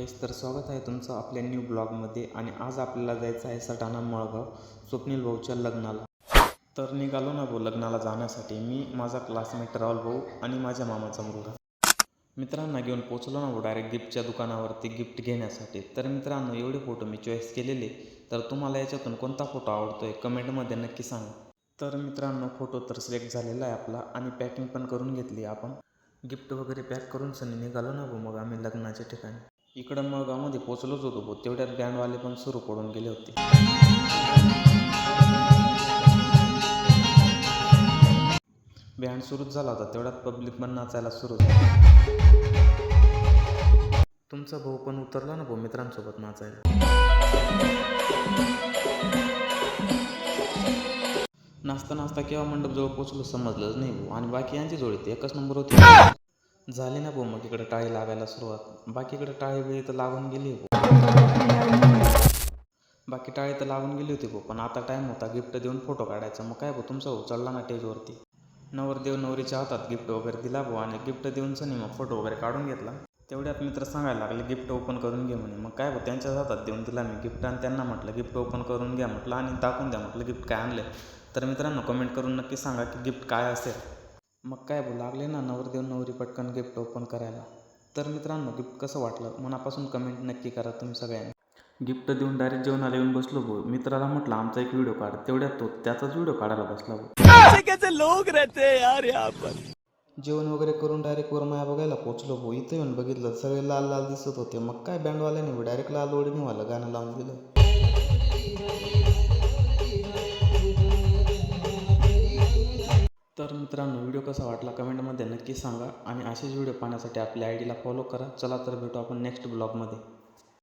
गाईस, तर स्वागत आहे तुमचं आपल्या न्यू ब्लॉगमध्ये. आणि आज आपल्याला जायचं आहे सटाणा मळगाव स्वप्नील भाऊच्या लग्नाला. तर निघालो ना भाऊ लग्नाला जाण्यासाठी. मी, माझा क्लासमेट राहुल भाऊ आणि माझ्या मामाचा मुलगा. मित्रांना घेऊन पोचलो ना भाऊ डायरेक्ट गिफ्टच्या दुकानावरती गिफ्ट घेण्यासाठी. तर मित्रांनो, एवढे फोटो मी चॉईस केलेले. तर तुम्हाला याच्यातून कोणता फोटो आवडतोय कमेंटमध्ये नक्की सांगा. तर मित्रांनो, फोटो तर सिलेक्ट झालेला आहे आपला आणि पॅकिंग पण करून घेतली आपण. गिफ्ट वगैरे पॅक करून सनी निघालो ना भाऊ मग आम्ही लग्नाच्या ठिकाणी. इकडं मळगावमध्ये पोचलोच होतो भाऊ, तेवढ्यात बँडवाले पण सुरू पडून गेले होते. बँड सुरूच झाला होता, तेवढ्यात पब्लिक पण नाचायला सुरू झाली. तुमचा भाऊ पण उतरला ना भाऊ मित्रांसोबत नाचायला. नाचता नाचता केव्हा मंडपजवळ पोचलो समजलंच नाही भाऊ. आणि बाकी यांची जोडी ते एकच नंबर होती. झाली ना भाऊ मग इकडे टाळी लागायला सुरुवात. बाकी इकडे टाळी वेळी तर लागून गेली बाकी टाळी तर लागून गेली होती भाऊ. पण आता टाईम होता गिफ्ट देऊन फोटो काढायचा. मग काय भाऊ, तुमचा भाऊ चढला ना टेजवरती. नवरदेव नवरीच्या हातात गिफ्ट वगैरे दिला भाऊ. आणि गिफ्ट देऊन सनी मग फोटो वगैरे काढून घेतला. तेवढ्यात मित्र सांगायला लागले गिफ्ट ओपन करून घे म्हणे. मग काय भाऊ, त्यांच्या हातात देऊन दिला मी गिफ्ट आणि त्यांना म्हटलं गिफ्ट ओपन करून घ्या म्हटलं आणि दाखवून द्या म्हटलं गिफ्ट काय आणले. तर मित्रांनो, कमेंट करून नक्की सांगा की गिफ्ट काय असेल. मग काय भाऊ, लागले ना नवरदेव नवरी पटकन गिफ्ट ओपन करायला. तर मित्रांनो, गिफ्ट कसं वाटलं मनापासून कमेंट नक्की करा तुम्ही सगळ्यांनी. गिफ्ट देऊन डायरेक्ट जेवणाला येऊन बसलो भाऊ. मित्राला म्हटलं आमचा एक व्हिडिओ काढ. तेवढ्यात तो त्याचाच व्हिडिओ काढायला बसला भाऊ. कैसे लोग रहते हैं यार यहाँ पर. जेवण वगैरे करून डायरेक्ट वरमाया बघायला पोहोचलो भाऊ. इथं येऊन बघितलं सगळे लाल लाल दिसत होते. मग काय बँडवाल्याने डायरेक्ट लाल ओढणीवालं गाणं लावून दिलं. तर मित्रांनो, व्हिडिओ कसा वाटला कमेंटमध्ये नक्की सांगा. आणि असेच व्हिडिओ पाहण्यासाठी आपल्या आयडीला फॉलो करा. चला तर भेटू आपण नेक्स्ट ब्लॉगमध्ये.